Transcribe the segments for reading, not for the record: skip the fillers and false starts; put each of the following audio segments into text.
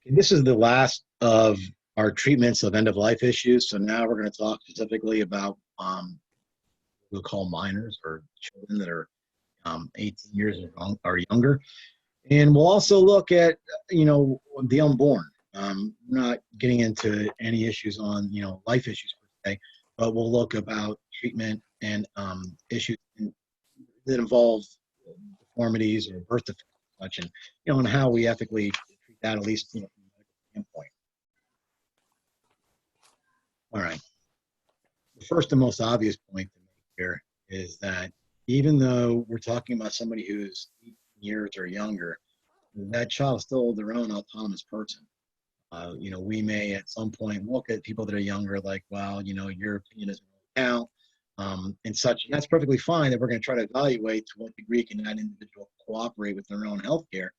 This is the last of our treatments of end-of-life issues. So now we're going to talk specifically about we'll call minors or children that are 18 years or younger. And we'll also look at, the unborn. We're not getting into any issues on, life issues per se, but we'll look about treatment and issues that involve deformities or birth defects and such, and how we ethically treat that, at least, from a medical standpoint. All right. The first and most obvious point to make here is that even though we're talking about somebody who's 18 years or younger, that child is still their own autonomous person. We may at some point look at people that are younger like, well, your opinion doesn't really count, and such. And that's perfectly fine that we're going to try to evaluate to what degree can that individual cooperate with their own health care.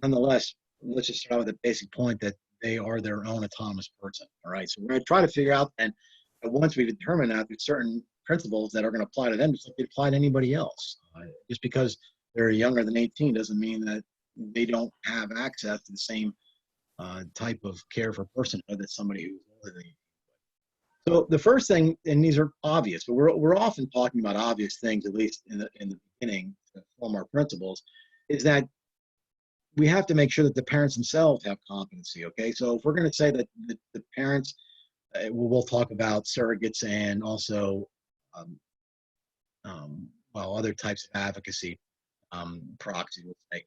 Nonetheless, let's just start with the basic point that they are their own autonomous person. All right. So we're going to try to figure out then that once we determine that there's certain principles that are going to apply to them just like they apply to anybody else. Just because they're younger than 18 doesn't mean that they don't have access to the same type of care for personhood that somebody who's older than 18. So the first thing, and these are obvious, but we're often talking about obvious things, at least in the beginning, to form our principles, is that we have to make sure that the parents themselves have competency. Okay, so if we're going to say that the parents, we'll talk about surrogates and also, other types of advocacy, proxy, let's say.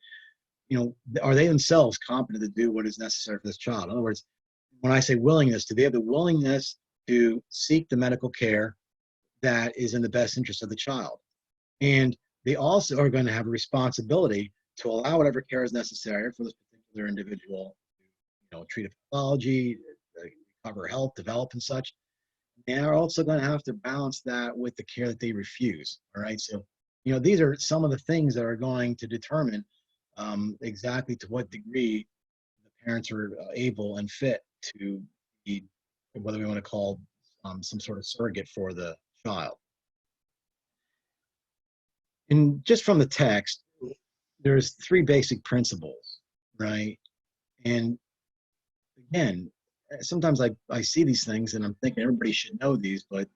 Are they themselves competent to do what is necessary for this child? In other words, when I say willingness, do they have the willingness to seek the medical care that is in the best interest of the child? And they also are going to have a responsibility to allow whatever care is necessary for this particular individual to, treat a pathology, recover health, develop, and such. And they're also going to have to balance that with the care that they refuse. All right. So, these are some of the things that are going to determine exactly to what degree the parents are able and fit to be, whether we want to call some sort of surrogate for the child. And just from the text, there's three basic principles, right? And again, sometimes I see these things and I'm thinking everybody should know these, but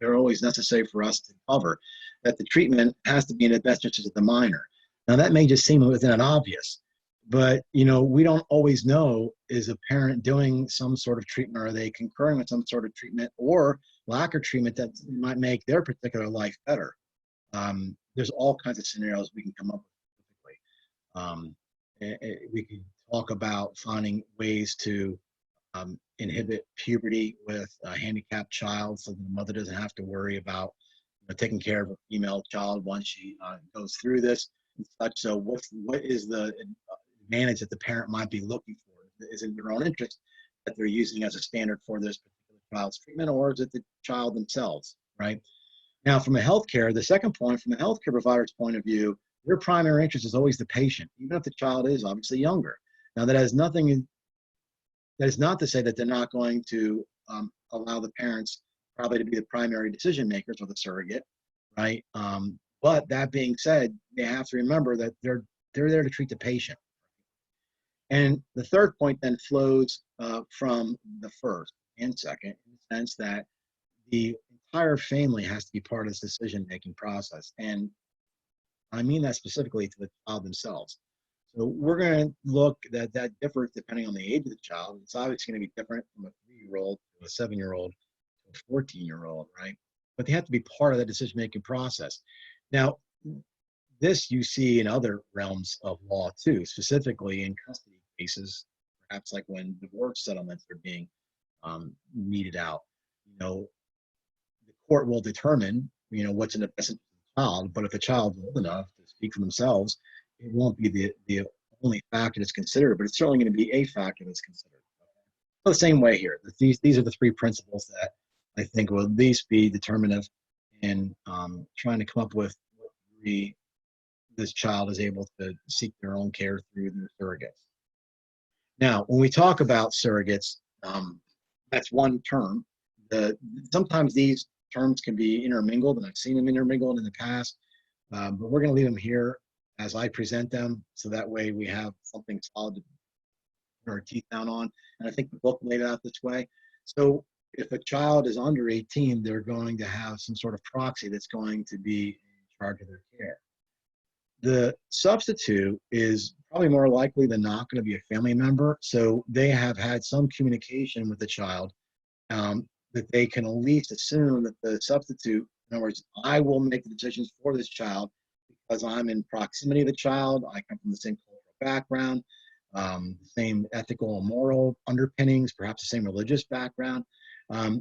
they're always necessary for us to cover that the treatment has to be in the best interest of the minor. Now that may just seem within an obvious, but we don't always know, is a parent doing some sort of treatment, or are they concurring with some sort of treatment or lack of treatment that might make their particular life better? There's all kinds of scenarios we can come up with specifically. We can talk about finding ways to inhibit puberty with a handicapped child so the mother doesn't have to worry about taking care of a female child once she goes through this and such. So what is the advantage that the parent might be looking for? Is it in their own interest that they're using as a standard for this particular child's treatment, or is it the child themselves, right? Now, from a healthcare, the second point, from the healthcare provider's point of view, their primary interest is always the patient, even if the child is obviously younger. Now, that is not to say that they're not going to allow the parents probably to be the primary decision makers or the surrogate, right? But that being said, they have to remember that they're there to treat the patient. And the third point then flows from the first and second, in the sense that the entire family has to be part of this decision-making process. And I mean that specifically to the child themselves. So we're going to look that differs depending on the age of the child. It's obviously going to be different from a 3-year-old to a 7-year-old to a 14-year-old, right? But they have to be part of that decision-making process. Now, this you see in other realms of law too, specifically in custody cases, perhaps like when divorce settlements are being meted out. The court will determine, what's in the best interest of the child, but if the child's old enough to speak for themselves, it won't be the only factor that's considered, but it's certainly going to be a factor that's considered. So the same way here, these are the three principles that I think will at least be determinative in trying to come up with what degree this child is able to seek their own care through their surrogates. Now, when we talk about surrogates, that's one term. Sometimes these terms can be intermingled, and I've seen them intermingled in the past, but we're going to leave them here as I present them, so that way we have something solid our teeth down on. And I think the book laid it out this way. So if a child is under 18, they're going to have some sort of proxy that's going to be in charge of their care. The substitute is probably more likely than not going to be a family member. So they have had some communication with the child, that they can at least assume that the substitute, in other words, I will make the decisions for this child because I'm in proximity to the child. I come from the same cultural background, same ethical and moral underpinnings, perhaps the same religious background.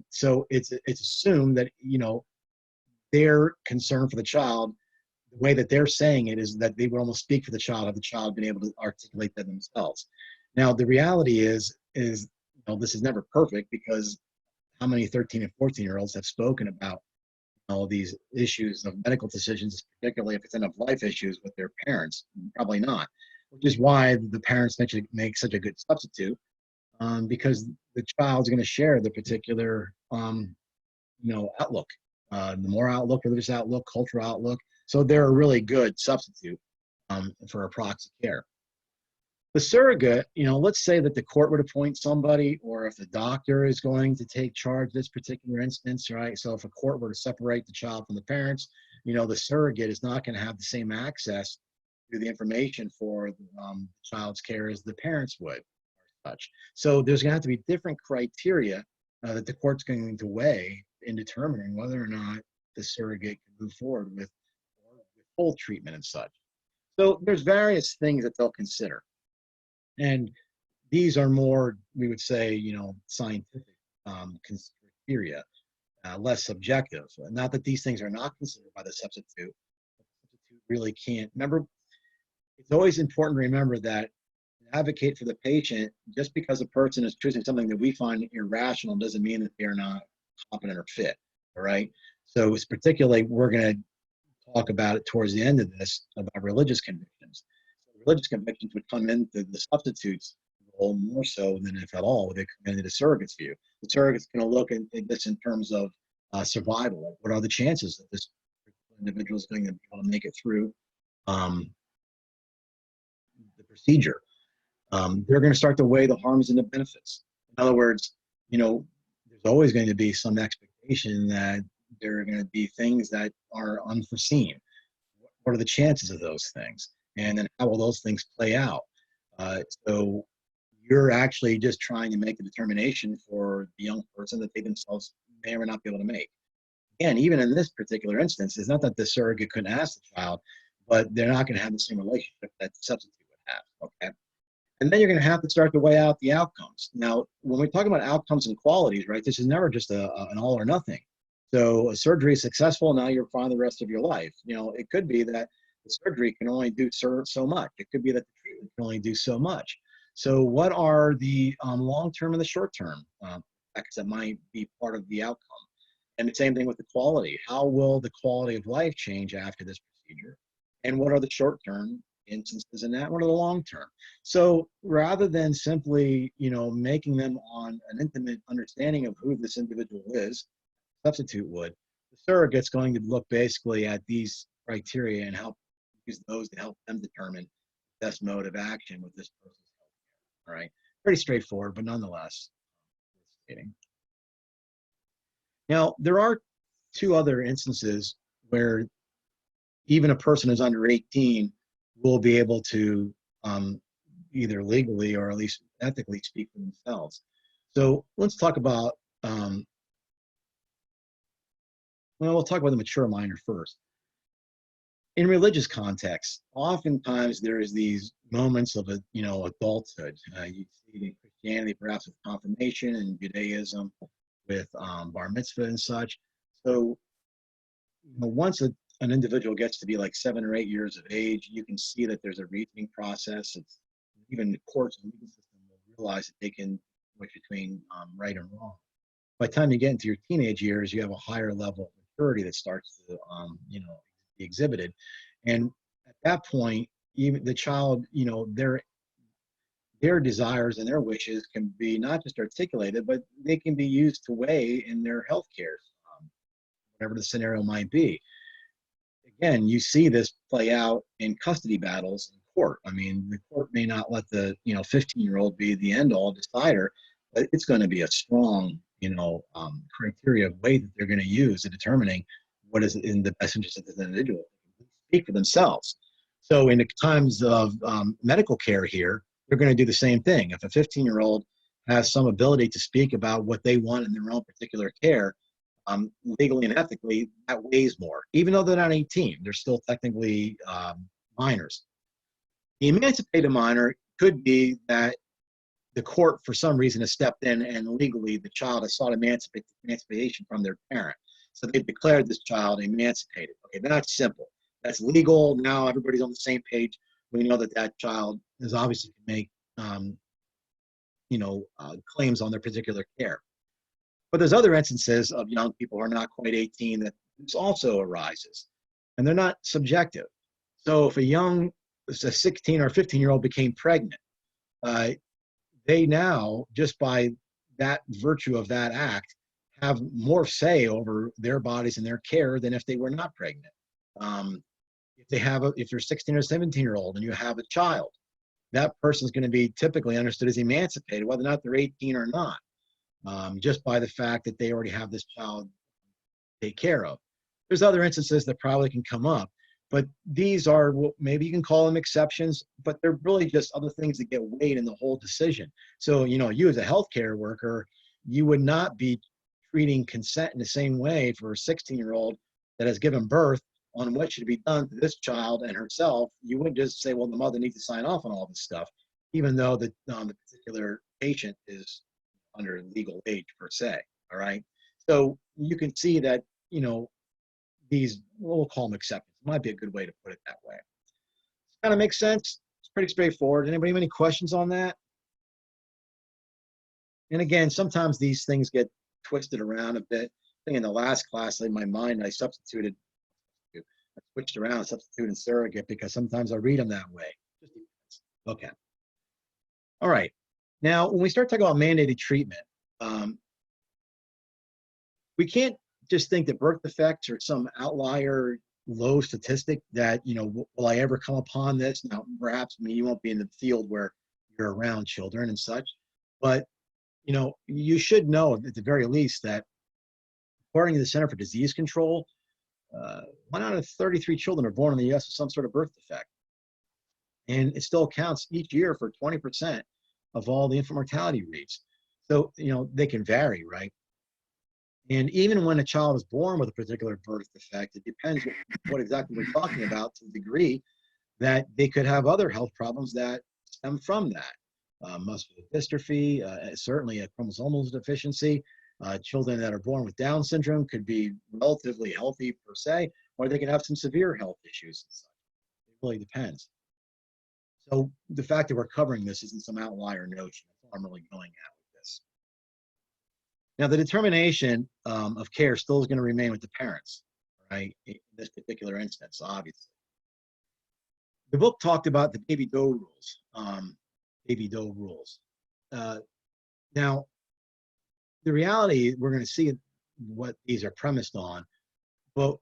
So it's assumed that, their concern for the child, the way that they're saying it is that they would almost speak for the child had the child been able to articulate that themselves. Now, the reality is this is never perfect, because how many 13 and 14-year-olds have spoken about all these issues of medical decisions, particularly if it's end of life issues with their parents? Probably not, which is why the parents make such a good substitute, because the child's going to share the particular, outlook, the moral outlook, religious outlook, cultural outlook. So they're a really good substitute for a proxy care. The surrogate, let's say that the court would appoint somebody, or if the doctor is going to take charge of this particular instance, right? So if a court were to separate the child from the parents, the surrogate is not going to have the same access to the information for the child's care as the parents would, or such. So there's going to have to be different criteria that the court's going to weigh in determining whether or not the surrogate can move forward with full treatment and such. So there's various things that they'll consider. And these are more, we would say, scientific criteria, less subjective. Not that these things are not considered by the substitute. The substitute really can't. Remember, it's always important to remember that advocate for the patient, just because a person is choosing something that we find irrational doesn't mean that they're not competent or fit, all right? So it's particularly, we're going to talk about it towards the end of this, about religious convictions. Religious convictions would come into the substitute's role more so than, if at all, would they come into the surrogate's view. The surrogate's going to look at this in terms of survival. Like, what are the chances that this individual is going to be able to make it through the procedure? They're going to start to weigh the harms and the benefits. In other words, there's always going to be some expectation that there are going to be things that are unforeseen. What are the chances of those things? And then how will those things play out? So you're actually just trying to make a determination for the young person that they themselves may or may not be able to make. Again, even in this particular instance, it's not that the surrogate couldn't ask the child, but they're not going to have the same relationship that the substitute would have, okay? And then you're going to have to start to weigh out the outcomes. Now, when we talk about outcomes and qualities, right, this is never just an all or nothing. So a surgery is successful, now you're fine the rest of your life. It could be that the surgery can only do so much. It could be that the treatment can only do so much. So what are the long-term and the short-term effects that might be part of the outcome? And the same thing with the quality. How will the quality of life change after this procedure? And what are the short-term instances in that? What are the long-term? So rather than simply, making them on an intimate understanding of who this individual is, substitute would, the surrogate's going to look basically at these criteria and help use those to help them determine the best mode of action with this person's health care. All right, pretty straightforward, but nonetheless. Now, there are two other instances where even a person who's under 18 will be able to either legally or at least ethically speak for themselves. So let's talk about, we'll talk about the mature minor first. In religious contexts, oftentimes there is these moments of adulthood. You see it in Christianity, perhaps with confirmation, and Judaism with bar mitzvah and such. So once an individual gets to be like 7 or 8 years of age, you can see that there's a reasoning process. It's even the courts and legal system will realize that they can switch between right and wrong. By the time you get into your teenage years, you have a higher level of maturity that starts to be exhibited, and at that point, even the child, their desires and their wishes can be not just articulated, but they can be used to weigh in their health care, whatever the scenario might be. Again, you see this play out in custody battles in court. I mean, the court may not let the 15-year-old be the end-all decider, but it's going to be a strong criteria of way that they're going to use in determining what is in the best interest of the individual. Speak for themselves. So in the times of medical care here, they're going to do the same thing. If a 15-year-old has some ability to speak about what they want in their own particular care, legally and ethically, that weighs more. Even though they're not 18, they're still technically minors. The emancipated minor could be that the court, for some reason, has stepped in and legally the child has sought emancipation from their parent. So they've declared this child emancipated. Okay, that's simple. That's legal. Now everybody's on the same page. We know that that child is obviously going to make claims on their particular care. But there's other instances of young people who are not quite 18 that this also arises, and they're not subjective. So if a 16 or 15-year-old became pregnant, they now, just by that virtue of that act, have more say over their bodies and their care than if they were not pregnant. If you're 16 or 17-year-old and you have a child, that person is going to be typically understood as emancipated, whether or not they're 18 or not, just by the fact that they already have this child to take care of. There's other instances that probably can come up, but these are, maybe you can call them exceptions, but they're really just other things that get weighed in the whole decision. So, you as a healthcare worker, you would not be treating consent in the same way for a 16-year-old that has given birth on what should be done to this child and herself. You wouldn't just say, well, the mother needs to sign off on all this stuff, even though the particular patient is under legal age per se. All right. So you can see that, these, we'll call them exceptions. Might be a good way to put it that way. Kind of makes sense. It's pretty straightforward. Anybody have any questions on that? And again, sometimes these things get twisted around a bit. I think in the last class, in my mind, I switched around, substituted surrogate, because sometimes I read them that way. Okay. All right. Now, when we start talking about mandated treatment, we can't just think that birth defects are some outlier low statistic that, will I ever come upon this? Now, perhaps you won't be in the field where you're around children and such, but, you should know at the very least that according to the Center for Disease Control, 1 out of 33 children are born in the U.S. with some sort of birth defect. And it still accounts each year for 20% of all the infant mortality rates. So, they can vary, right? And even when a child is born with a particular birth defect, it depends what exactly we're talking about, to the degree that they could have other health problems that stem from that. Muscular dystrophy, certainly a chromosomal deficiency. Children that are born with Down syndrome could be relatively healthy per se, or they could have some severe health issues. It really depends. So the fact that we're covering this isn't some outlier notion. That's all I'm really going at with this. Now, the determination of care still is going to remain with the parents, right? In this particular instance, obviously. The book talked about the baby doe rules. Now, the reality, we're going to see what these are premised on. But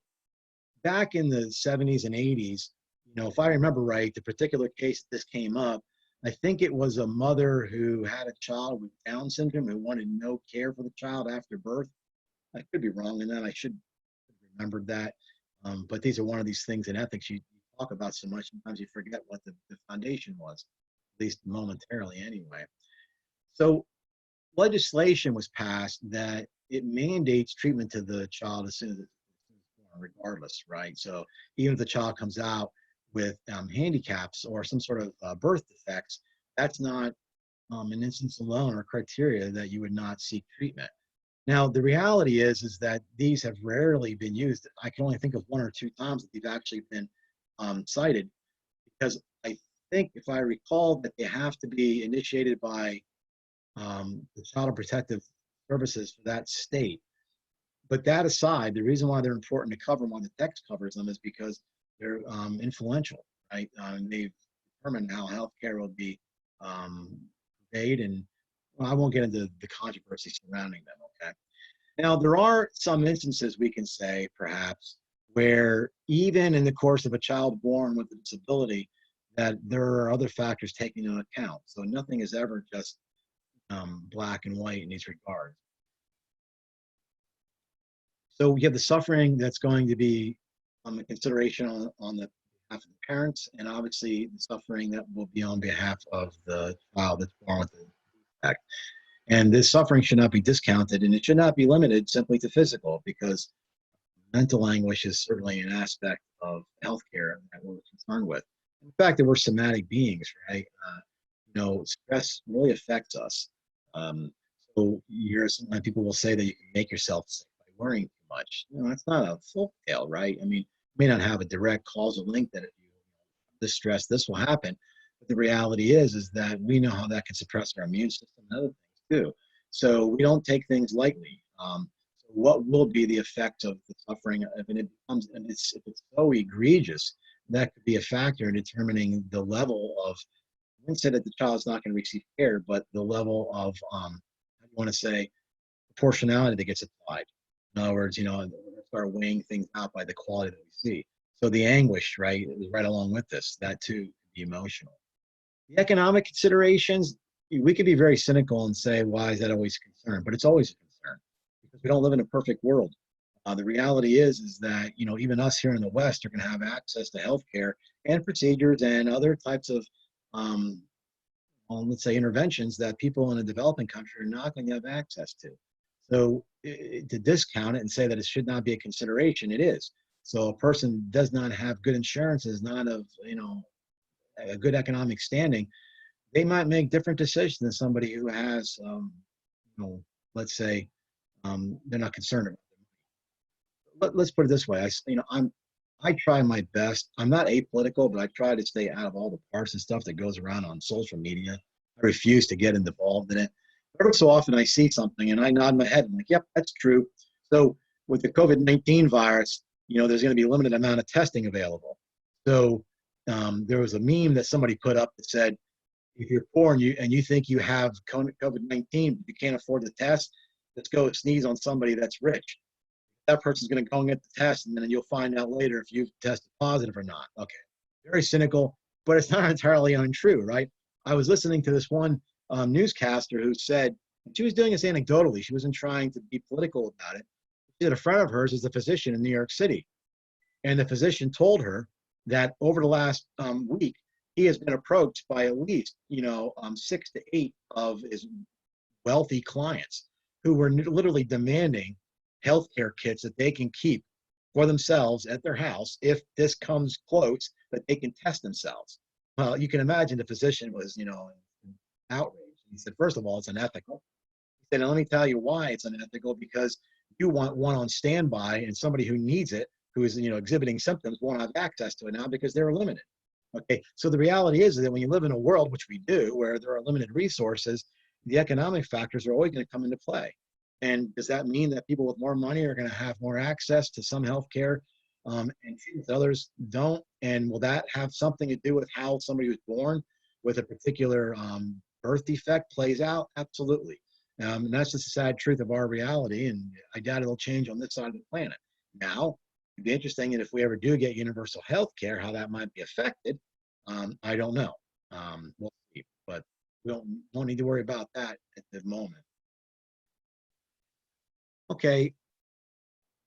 back in the 70s and 80s, if I remember right, the particular case this came up, I think it was a mother who had a child with Down syndrome who wanted no care for the child after birth. I could be wrong in that. I should have remembered that. But these are one of these things in ethics you talk about so much, sometimes you forget what the foundation was, at least momentarily anyway. So legislation was passed that it mandates treatment to the child as soon as it's born, regardless, right? So even if the child comes out with handicaps or some sort of birth defects, that's not an instance alone or criteria that you would not seek treatment. Now, the reality is that these have rarely been used. I can only think of 1 or 2 times that they've actually been cited, because I think, if I recall, that they have to be initiated by the Child Protective Services for that state. But that aside, the reason why they're important to cover them, why the text covers them, is because they're influential, right? They've determined how healthcare will be paid, and I won't get into the controversy surrounding them, okay? Now, there are some instances we can say, perhaps, where even in the course of a child born with a disability, that there are other factors taken into account. So nothing is ever just black and white in these regards. So we have the suffering that's going to be a consideration on the behalf of the parents, and obviously the suffering that will be on behalf of the child that's born with the defect. And this suffering should not be discounted, and it should not be limited simply to physical, because mental anguish is certainly an aspect of healthcare that we're concerned with. In fact, that we're somatic beings, right? Stress really affects us. Um, so sometimes people will say that you can make yourself sick by worrying too much. That's not a folk tale, right? I mean, you may not have a direct causal link that if you this stress, this will happen. But the reality is that we know how that can suppress our immune system and other things too. So we don't take things lightly. So what will be the effect of the suffering if it becomes, and if it's so egregious, that could be a factor in determining the level of, I wouldn't say that the child is not going to receive care, but the level of, how do you want to say, proportionality that gets applied. In other words, we're going to start weighing things out by the quality that we see. So the anguish, right, is right along with this. That too can be emotional. The economic considerations, we could be very cynical and say, why is that always a concern? But it's always a concern because we don't live in a perfect world. The reality is that, even us here in the West are going to have access to healthcare and procedures and other types of, let's say, interventions that people in a developing country are not going to have access to. So to discount it and say that it should not be a consideration, it is. So a person does not have good insurance, is not of, a good economic standing, they might make different decisions than somebody who has, let's say, they're not concerned about it. Let's put it this way. I try my best. I'm not apolitical, but I try to stay out of all the partisan stuff that goes around on social media. I refuse to get involved in it. Every so often I see something and I nod my head. I'm like, yep, that's true. So with the COVID-19 virus, there's going to be a limited amount of testing available. So there was a meme that somebody put up that said, if you're poor and you think you have COVID-19, you can't afford the test, let's go sneeze on somebody that's rich. That person's going to go and get the test, and then you'll find out later if you've tested positive or not. Okay, very cynical, but it's not entirely untrue, right? I was listening to this one newscaster who said, she was doing this anecdotally, she wasn't trying to be political about it. She said a friend of hers is a physician in New York City, and the physician told her that over the last week, he has been approached by at least 6 to 8 of his wealthy clients who were literally demanding healthcare kits that they can keep for themselves at their house if this comes close that they can test themselves. Well, you can imagine the physician was, outraged. He said, first of all, it's unethical. He said, and let me tell you why it's unethical, because you want one on standby, and somebody who needs it, who is, exhibiting symptoms, won't have access to it now because they're limited. Okay, so the reality is that when you live in a world, which we do, where there are limited resources, the economic factors are always going to come into play. And does that mean that people with more money are going to have more access to some healthcare and treatments others don't? And will that have something to do with how somebody who's born with a particular birth defect plays out? Absolutely. And that's just the sad truth of our reality. And I doubt it'll change on this side of the planet. Now, it'd be interesting that if we ever do get universal health care, how that might be affected. I don't know. We'll see. But we won't need to worry about that at the moment. Okay,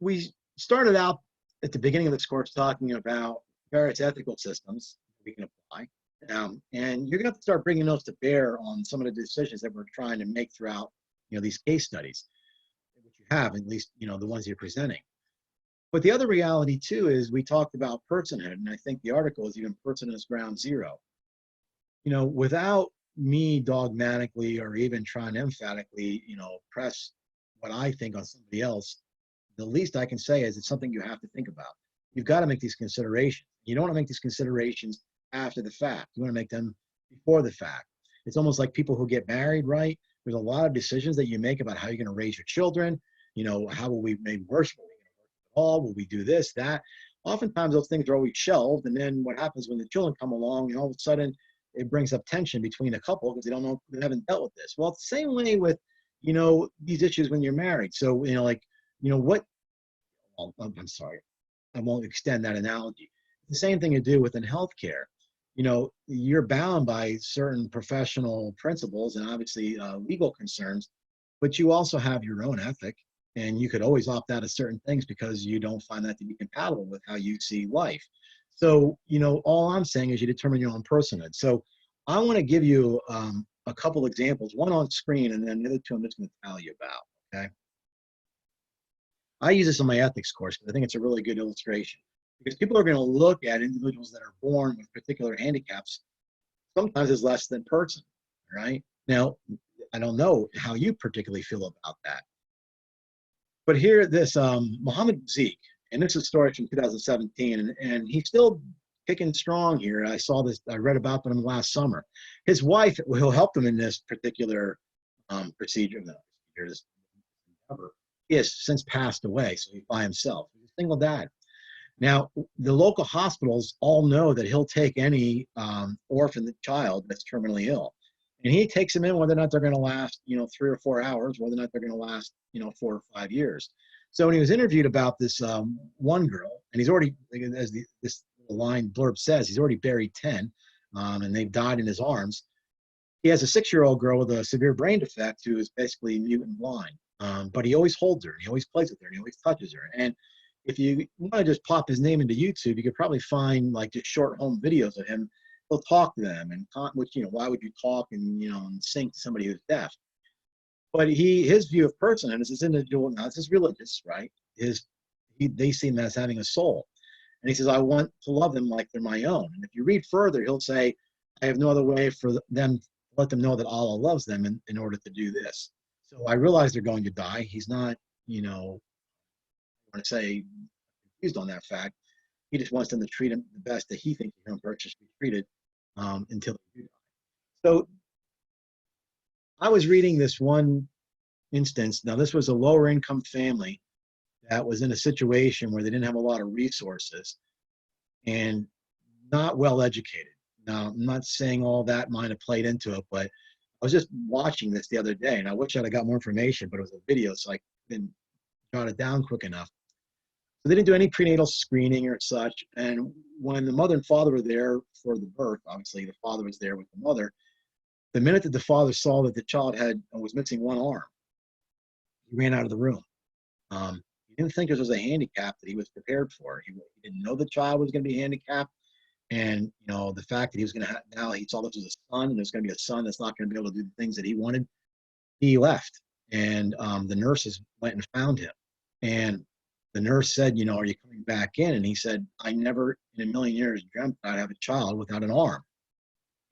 we started out at the beginning of this course talking about various ethical systems we can apply. And you're going to have to start bringing those to bear on some of the decisions that we're trying to make throughout, these case studies, which you have, at least, the ones you're presenting. But the other reality, too, is we talked about personhood, and I think the article is even personhood is ground zero. Without me dogmatically or even trying to emphatically, press what I think on somebody else, the least I can say is it's something you have to think about. You've got to make these considerations. You don't want to make these considerations after the fact. You want to make them before the fact. It's almost like people who get married, right? There's a lot of decisions that you make about how you're going to raise your children. How will we maybe worship? Will we worship at all? Will we do this, that? Oftentimes those things are always shelved. And then what happens when the children come along, and all of a sudden it brings up tension between a couple because they don't know, they haven't dealt with this. Well, it's the same way with, these issues when you're married. So, what, I'm sorry, I won't extend that analogy. It's the same thing to do within healthcare. you're bound by certain professional principles and obviously legal concerns, but you also have your own ethic, and you could always opt out of certain things because you don't find that to be compatible with how you see life. So, all I'm saying is you determine your own personhood. So I want to give you a couple examples, one on screen, and then the other two I'm just going to tell you about. Okay. I use this in my ethics course because I think it's a really good illustration. Because people are going to look at individuals that are born with particular handicaps sometimes as less than person, right? Now, I don't know how you particularly feel about that. But here, this Muhammad Zeke, and this is a story from 2017, and he's still kicking strong here. I saw this, I read about them last summer. His wife, who helped him in this particular procedure, he has since passed away, so he's by himself. He's a single dad. Now, the local hospitals all know that he'll take any orphan child that's terminally ill. And he takes them in whether or not they're going to last, 3 or 4 hours, whether or not they're going to last, 4 or 5 years. So when he was interviewed about this one girl, and he's already, as this line blurb says, he's already buried 10, and they've died in his arms. He has a 6-year-old girl with a severe brain defect who is basically mute and blind. But he always holds her, and he always plays with her, and he always touches her. And if you want to just pop his name into YouTube, you could probably find like just short home videos of him. He'll talk to them, and which, why would you talk and sing to somebody who's deaf? But his view of personhood is this individual. Now this is religious, right? They see him as having a soul, and he says, I want to love them like they're my own. And if you read further, he'll say, I have no other way for them to let them know that Allah loves them in order to do this. So I realize they're going to die. He's not, I want to say, confused on that fact. He just wants them to treat him the best that he thinks his own person should be treated until they do die. So I was reading this one instance. Now, this was a lower income family that was in a situation where they didn't have a lot of resources and not well educated. Now, I'm not saying all that might have played into it, but I was just watching this the other day, and I wish I'd have got more information, but it was a video, so I didn't jot it down quick enough. So they didn't do any prenatal screening or such. And when the mother and father were there for the birth, obviously the father was there with the mother. The minute that the father saw that the child was missing one arm, he ran out of the room. He didn't think this was a handicap that he was prepared for. He didn't know the child was going to be handicapped. And, the fact that he was going to now he saw this as a son, and there's going to be a son that's not going to be able to do the things that he wanted. He left. And the nurses went and found him. And the nurse said, are you coming back in? And he said, I never in a million years dreamt I'd have a child without an arm.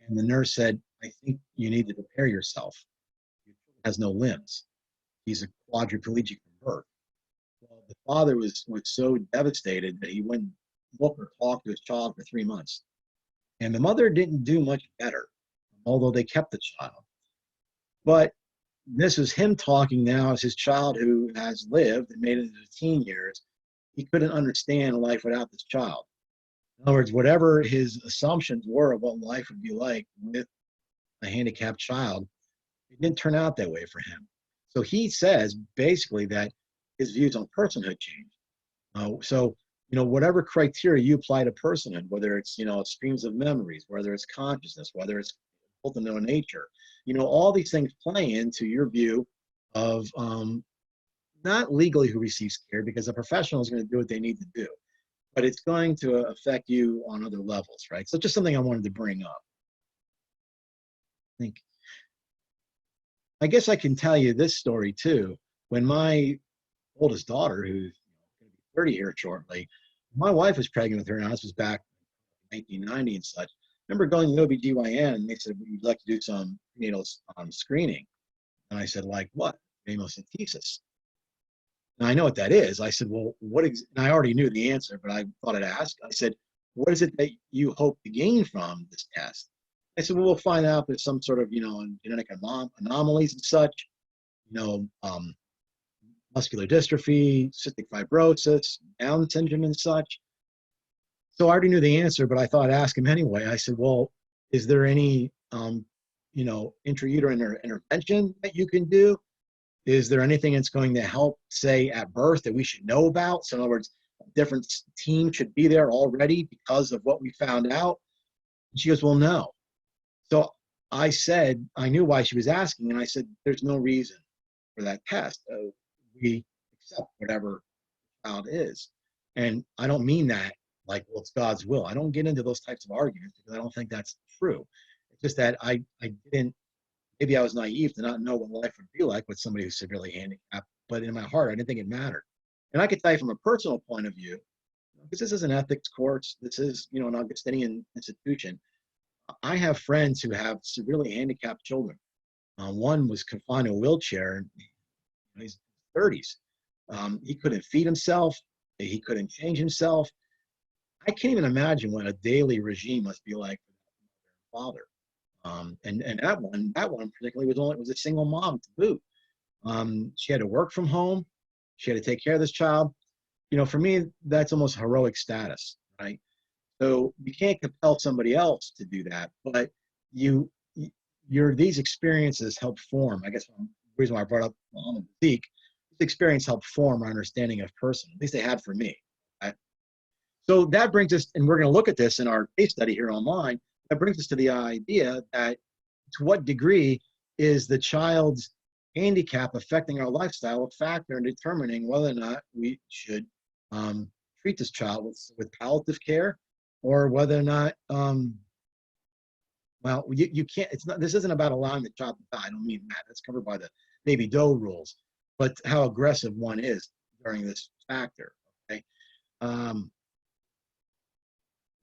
And the nurse said, I think you need to prepare yourself. He has no limbs. He's a quadriplegic from birth. Well, the father was so devastated that he wouldn't look or talk to his child for 3 months. And the mother didn't do much better, although they kept the child. But this is him talking now as his child who has lived and made it into teen years. He couldn't understand life without this child. In other words, whatever his assumptions were of what life would be like with a handicapped child, it didn't turn out that way for him. So he says basically that his views on personhood changed. So whatever criteria you apply to personhood, whether it's, streams of memories, whether it's consciousness, whether it's ultimate nature, all these things play into your view of not legally who receives care, because a professional is going to do what they need to do, but it's going to affect you on other levels, right? So just something I wanted to bring up. I guess I can tell you this story too. When my oldest daughter, who's going to be 30 here shortly, my wife was pregnant with her, and this was back in 1990 and such. I remember going to OBGYN, and they said, we'd like to do some prenatal screening. And I said, like what? Amniocentesis. And I know what that is. I said, well, and I already knew the answer, but I thought I'd ask. I said, what is it that you hope to gain from this test? I said, well, we'll find out if there's some sort of, genetic anomalies and such, muscular dystrophy, cystic fibrosis, Down syndrome and such. So I already knew the answer, but I thought I'd ask him anyway. I said, well, is there any, intrauterine intervention that you can do? Is there anything that's going to help, say, at birth that we should know about? So in other words, a different team should be there already because of what we found out. And she goes, well, no. So I said, I knew why she was asking, and I said, there's no reason for that test. We accept whatever child is. And I don't mean that like, well, it's God's will. I don't get into those types of arguments because I don't think that's true. It's just that I didn't, maybe I was naive to not know what life would be like with somebody who's severely handicapped, but in my heart, I didn't think it mattered. And I could tell you from a personal point of view, because this is an ethics course, this is, an Augustinian institution. I have friends who have severely handicapped children. One was confined to a wheelchair in his 30s. He couldn't feed himself. He couldn't change himself. I can't even imagine what a daily regime must be like for the father. And that one particularly was a single mom to boot. She had to work from home. She had to take care of this child. For me, that's almost heroic status, right? So you can't compel somebody else to do that, but these experiences help form. I guess the reason why I brought up mom and Zeke, this experience helped form our understanding of person. At least they had for me. Right? So that brings us, and we're going to look at this in our case study here online. That brings us to the idea that to what degree is the child's handicap affecting our lifestyle a factor in determining whether or not we should treat this child with palliative care, or whether or not, well, you can't, this isn't about allowing the child to die. I don't mean that. That's covered by the baby doe rules, but how aggressive one is during this factor, okay?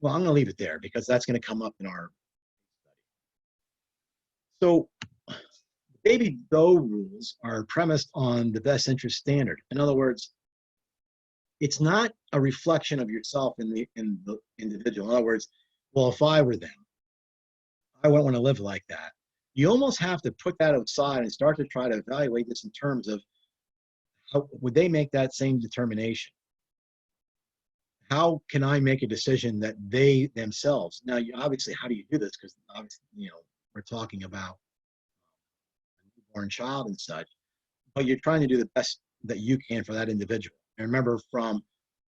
Well, I'm going to leave it there because that's going to come up in our study. So baby doe rules are premised on the best interest standard. In other words, it's not a reflection of yourself in the individual. In other words, well, if I were them, I wouldn't want to live like that. You almost have to put that aside and start to try to evaluate this in terms of how would they make that same determination? How can I make a decision that they themselves? Now, obviously, how do you do this? Because obviously, we're talking about a newborn child and such, but you're trying to do the best that you can for that individual. And remember, from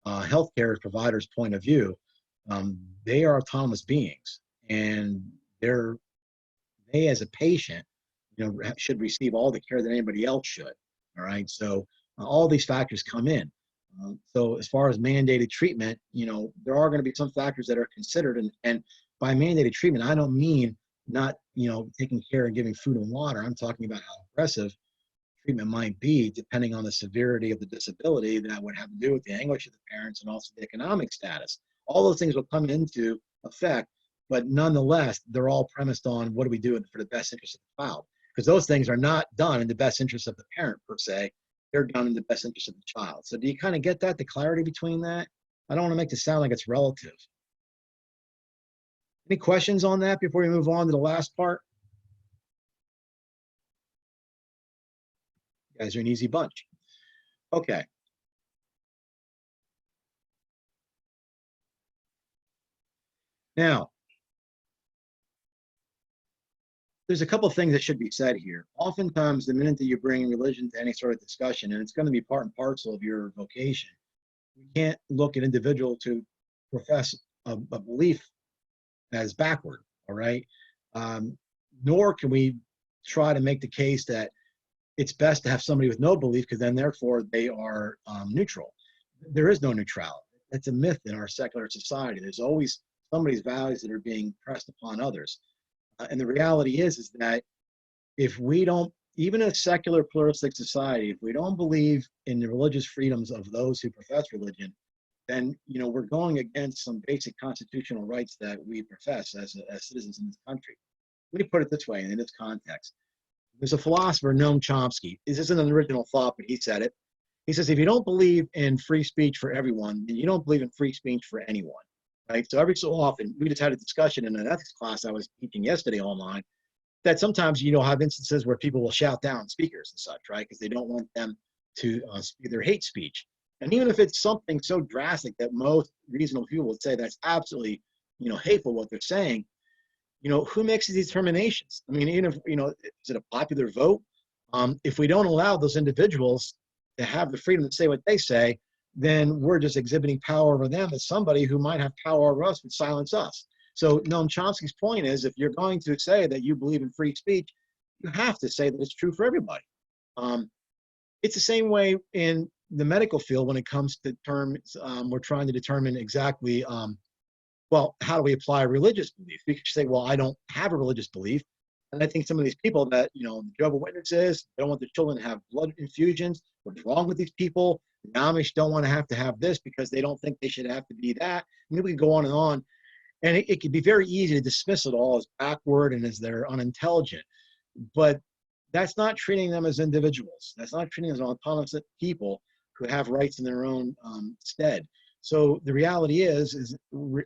a healthcare provider's point of view, they are autonomous beings, and they as a patient, should receive all the care that anybody else should. All right, so all these factors come in. So as far as mandated treatment, there are going to be some factors that are considered, and by mandated treatment, I don't mean not taking care and giving food and water. I'm talking about how aggressive treatment might be depending on the severity of the disability that would have to do with the anguish of the parents and also the economic status. All those things will come into effect, but nonetheless, they're all premised on what do we do for the best interest of the child? Because those things are not done in the best interest of the parent per se. They're done in the best interest of the child. So do you kind of get that, the clarity between that? I don't want to make this sound like it's relative. Any questions on that before we move on to the last part? You guys are an easy bunch. Okay. Now, there's a couple of things that should be said here. Oftentimes, the minute that you bring religion to any sort of discussion, and it's going to be part and parcel of your vocation, you can't look at individual to profess a belief as backward, all right? Nor can we try to make the case that it's best to have somebody with no belief because then therefore they are neutral. There is no neutrality. That's a myth in our secular society. There's always somebody's values that are being pressed upon others. And the reality is that if we don't, even in a secular pluralistic society, if we don't believe in the religious freedoms of those who profess religion, then we're going against some basic constitutional rights that we profess as citizens in this country. Let me put it this way in this context. There's a philosopher, Noam Chomsky. This isn't an original thought, but he said it. He says, if you don't believe in free speech for everyone, then you don't believe in free speech for anyone, right? So every so often, we just had a discussion in an ethics class I was teaching yesterday online, that sometimes have instances where people will shout down speakers and such, right? Because they don't want them to speak their hate speech. And even if it's something so drastic that most reasonable people would say that's absolutely, hateful what they're saying, who makes these determinations? I mean, even if, is it a popular vote? If we don't allow those individuals to have the freedom to say what they say, then we're just exhibiting power over them as somebody who might have power over us would silence us. So Noam Chomsky's point is, if you're going to say that you believe in free speech, you have to say that it's true for everybody. It's the same way in the medical field when it comes to terms. We're trying to determine exactly, well, how do we apply a religious belief? We could say, well, I don't have a religious belief. And I think some of these people that, the Jehovah's Witnesses, they don't want their children to have blood infusions. What's wrong with these people? The Amish don't want to have this because they don't think they should have to be that. I mean, we can go on and on. And it could be very easy to dismiss it all as backward and as they're unintelligent. But that's not treating them as individuals. That's not treating them as autonomous people who have rights in their own stead. So the reality is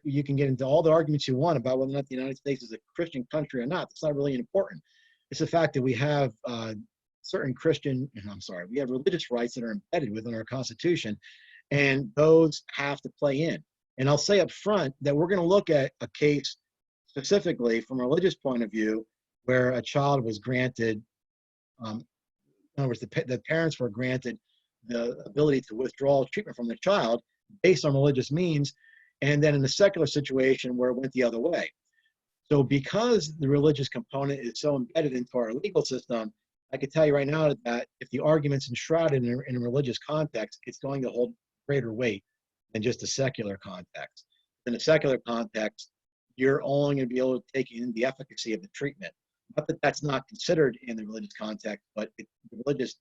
you can get into all the arguments you want about whether or not the United States is a Christian country or not. That's not really important. It's the fact that we have certain we have religious rights that are embedded within our Constitution, and those have to play in. And I'll say up front that we're going to look at a case specifically from a religious point of view where a child was granted, in other words, the parents were granted the ability to withdraw treatment from the child based on religious means, and then in the secular situation where it went the other way. So because the religious component is so embedded into our legal system, I can tell you right now that if the argument's enshrouded in a religious context, it's going to hold greater weight than just a secular context. In a secular context, you're only going to be able to take in the efficacy of the treatment. Not that that's not considered in the religious context, but the religious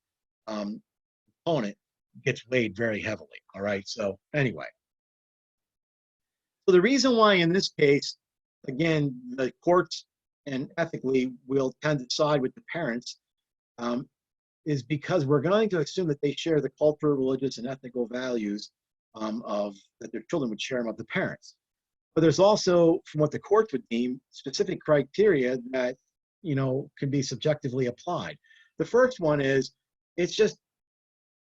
component gets weighed very heavily. All right. So anyway, so the reason why in this case, again, the courts and ethically will tend to side with the parents is because we're going to assume that they share the cultural, religious, and ethical values that their children would share with the parents. But there's also, from what the courts would deem, specific criteria that can be subjectively applied. The first one is it's just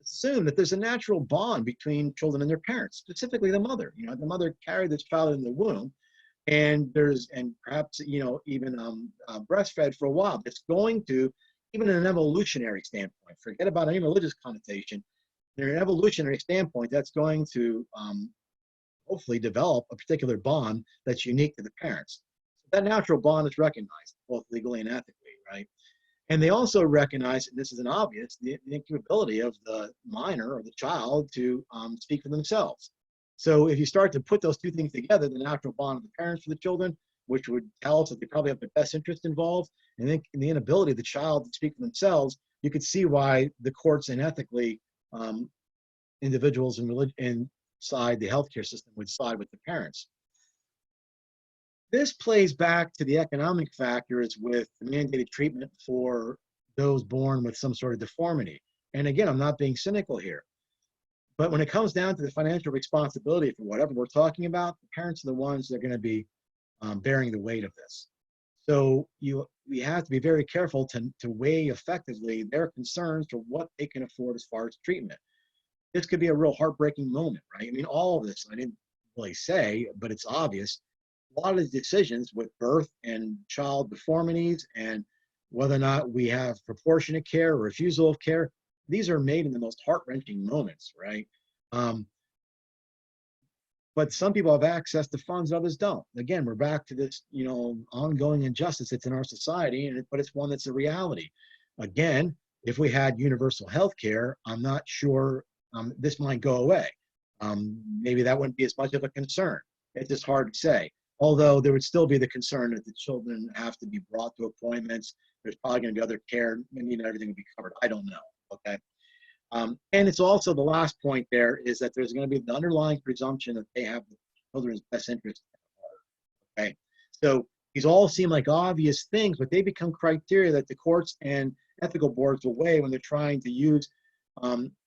assume that there's a natural bond between children and their parents, specifically the mother. The mother carried this child in the womb, and perhaps even breastfed for a while. It's going to, even in an evolutionary standpoint, forget about any religious connotation. In an evolutionary standpoint, that's going to hopefully develop a particular bond that's unique to the parents. That natural bond is recognized both legally and ethically, right? And they also recognize, and this is an obvious, the incapability of the minor or the child to speak for themselves. So if you start to put those two things together, the natural bond of the parents for the children, which would tell us that they probably have their best interest involved, and then the inability of the child to speak for themselves, you could see why the courts and ethically individuals inside the healthcare system would side with the parents. This plays back to the economic factors with the mandated treatment for those born with some sort of deformity. And again, I'm not being cynical here, but when it comes down to the financial responsibility for whatever we're talking about, the parents are the ones that are going to be bearing the weight of this. So we have to be very careful to weigh effectively their concerns for what they can afford as far as treatment. This could be a real heartbreaking moment, right? I mean, all of this, I didn't really say, but it's obvious. A lot of the decisions with birth and child deformities and whether or not we have proportionate care or refusal of care, these are made in the most heart-wrenching moments, right? But some people have access to funds, others don't. Again, we're back to this, ongoing injustice that's in our society, but it's one that's a reality. Again, if we had universal health care, I'm not sure this might go away. Maybe that wouldn't be as much of a concern. It's just hard to say. Although there would still be the concern that the children have to be brought to appointments. There's probably going to be other care, everything would be covered. I don't know, okay? And it's also the last point there is that there's going to be the underlying presumption that they have the children's best interest at heart, okay? So these all seem like obvious things, but they become criteria that the courts and ethical boards will weigh when they're trying to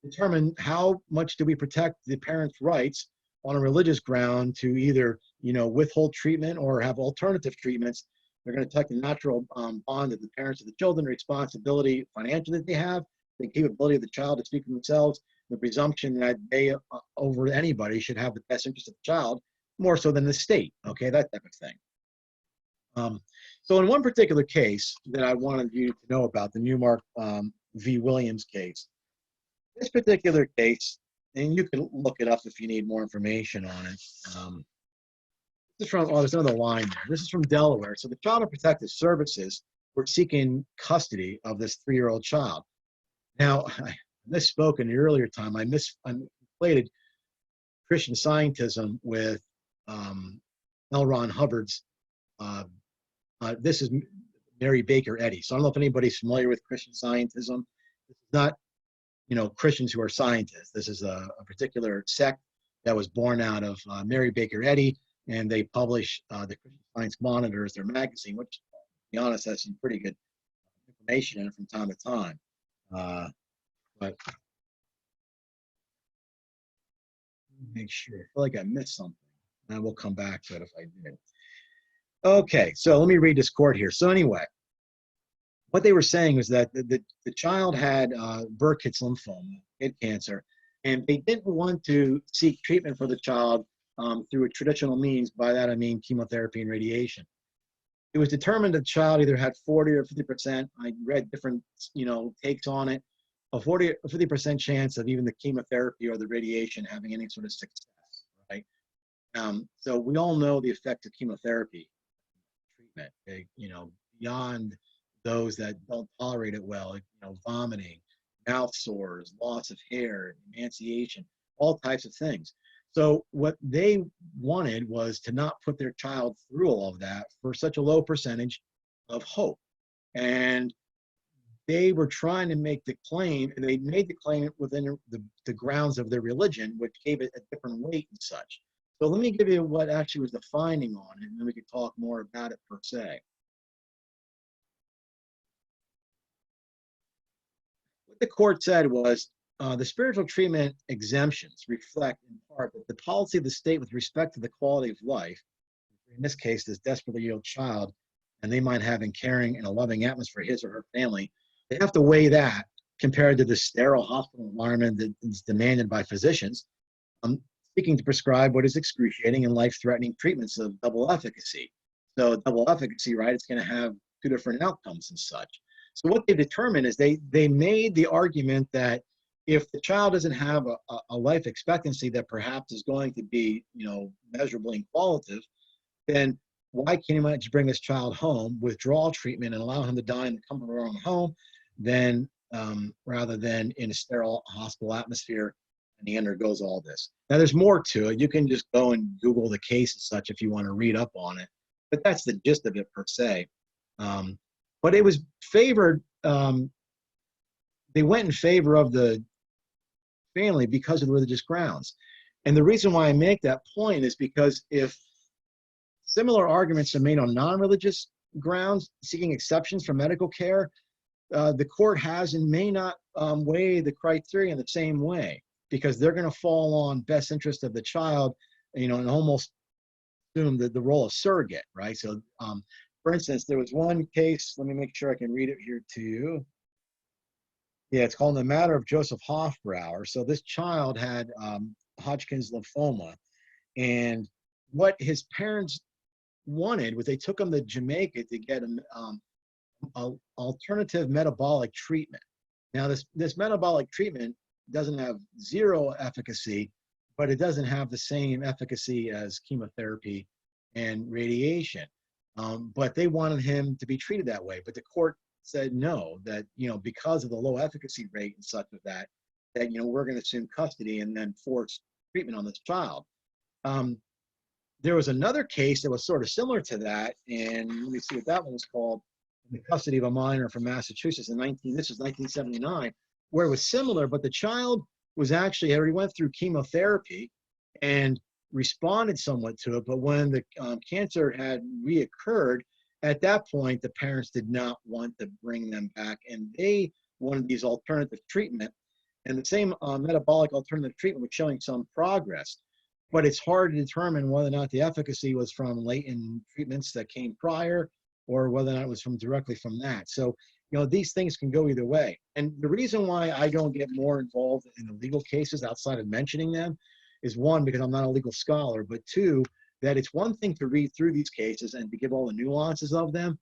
determine how much do we protect the parents' rights on a religious ground to either, withhold treatment or have alternative treatments. They're going to protect the natural bond of the parents and the children, the responsibility financially that they have, the capability of the child to speak for themselves, the presumption that they, over anybody, should have the best interest of the child, more so than the state, okay, that type of thing. So in one particular case that I wanted you to know about, the Newmark v. Williams case, this particular case, and you can look it up if you need more information on it. This is from, oh, there's another line there. This is from Delaware. So the Child Protective Services were seeking custody of this 3-year-old child. Now, I misspoke in the earlier time. I conflated Christian Scientism with L. Ron Hubbard's. This is Mary Baker Eddy. So I don't know if anybody's familiar with Christian Scientism. This is not, Christians who are scientists. This is a particular sect that was born out of Mary Baker Eddy, and they publish the Christian Science Monitor as their magazine, which, to be honest, has some pretty good information in it from time to time. But make sure. I feel like I missed something. And we'll come back to it if I did. Okay, so let me read this quote here. So anyway, what they were saying was that the child had Burkitt's lymphoma, kid cancer, and they didn't want to seek treatment for the child through a traditional means. By that I mean chemotherapy and radiation. It was determined the child either had 40 or 50%. I read different, takes on it. A 40 or 50% chance of even the chemotherapy or the radiation having any sort of success, right? So we all know the effect of chemotherapy treatment, beyond those that don't tolerate it well, vomiting, mouth sores, loss of hair, emaciation, all types of things. So what they wanted was to not put their child through all of that for such a low percentage of hope. And they were trying to make the claim, and they made the claim within the grounds of their religion, which gave it a different weight and such. So let me give you what actually was the finding on it, and then we could talk more about it per se. What the court said was the spiritual treatment exemptions reflect in part that the policy of the state with respect to the quality of life, in this case, this desperately ill child, and they might have in caring and a loving atmosphere for his or her family, they have to weigh that compared to the sterile hospital environment that is demanded by physicians, seeking to prescribe what is excruciating and life-threatening treatments of double efficacy. So double efficacy, right, it's going to have two different outcomes and such. So what they determined is they made the argument that if the child doesn't have a life expectancy that perhaps is going to be, measurably and qualitative, then why can't you not just bring this child home, withdraw treatment, and allow him to die in the comfort of our own home, rather than in a sterile hospital atmosphere, and he undergoes all this. Now, there's more to it. You can just go and Google the case and such if you want to read up on it, but that's the gist of it per se. But it was favored. They went in favor of the family because of the religious grounds. And the reason why I make that point is because if similar arguments are made on non-religious grounds, seeking exceptions from medical care, the court has and may not weigh the criteria in the same way, because they're going to fall on best interest of the child, and almost assume the role of surrogate, right? So, for instance, there was one case, let me make sure I can read it here to you. Yeah, it's called The Matter of Joseph Hofbrauer. So this child had Hodgkin's lymphoma, and what his parents wanted was they took him to Jamaica to get an alternative metabolic treatment. Now, this metabolic treatment doesn't have zero efficacy, but it doesn't have the same efficacy as chemotherapy and radiation. But they wanted him to be treated that way. But the court said no, that, because of the low efficacy rate and such of that, we're going to assume custody and then force treatment on this child. There was another case that was sort of similar to that, and let me see what that one was called, the custody of a minor from Massachusetts this was 1979, where it was similar, but the child was actually already went through chemotherapy and responded somewhat to it, but when the cancer had reoccurred, at that point, the parents did not want to bring them back, and they wanted these alternative treatment, and the same metabolic alternative treatment was showing some progress. But it's hard to determine whether or not the efficacy was from latent treatments that came prior, or whether or not it was directly from that. So, these things can go either way. And the reason why I don't get more involved in the legal cases outside of mentioning them is, one, because I'm not a legal scholar, but two, that it's one thing to read through these cases and to give all the nuances of them,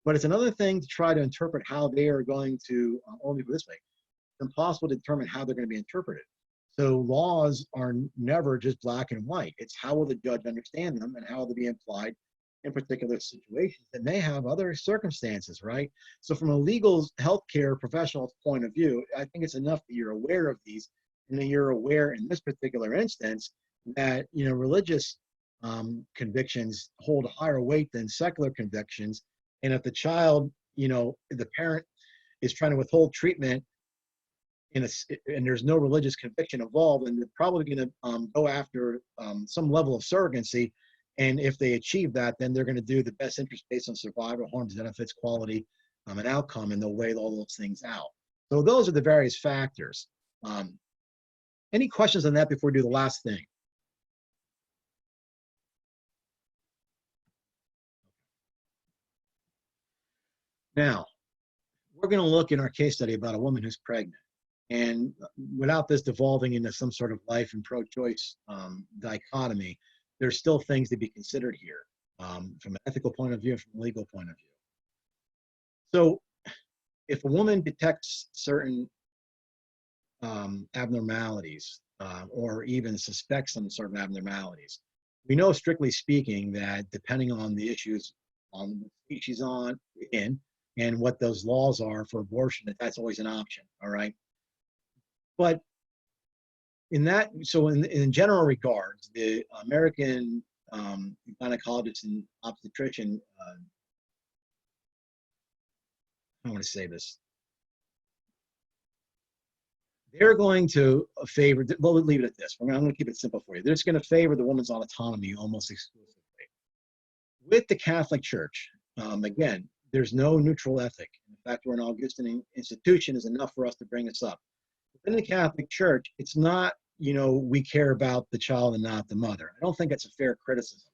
but it's another thing to try to interpret how they are going to, only this way, it's impossible to determine how they're going to be interpreted. So laws are never just black and white. It's how will the judge understand them and how will they be applied in particular situations that may have other circumstances, right? So from a legal healthcare professional's point of view, I think it's enough that you're aware of these and that you're aware in this particular instance that, religious convictions hold a higher weight than secular convictions. And if the child, the parent is trying to withhold treatment and there's no religious conviction involved, and they're probably going to go after some level of surrogacy. And if they achieve that, then they're going to do the best interest based on survival, harms, benefits, quality, and outcome, and they'll weigh all those things out. So those are the various factors. Any questions on that before we do the last thing? Now, we're going to look in our case study about a woman who's pregnant. And without this devolving into some sort of life and pro-choice dichotomy, there's still things to be considered here from an ethical point of view and from a legal point of view. So if a woman detects certain abnormalities or even suspects some sort of abnormalities, we know, strictly speaking, that depending on the issues on the state she's in and what those laws are for abortion, that's always an option, all right? But in general regards, the American gynecologist and obstetrician, I want to say this, they're going to favor, well, we'll leave it at this. I'm going to keep it simple for you. They're just going to favor the woman's autonomy almost exclusively. With the Catholic Church, again, there's no neutral ethic. In fact, we're an Augustine institution is enough for us to bring this up. Within the Catholic Church, it's not, we care about the child and not the mother. I don't think that's a fair criticism.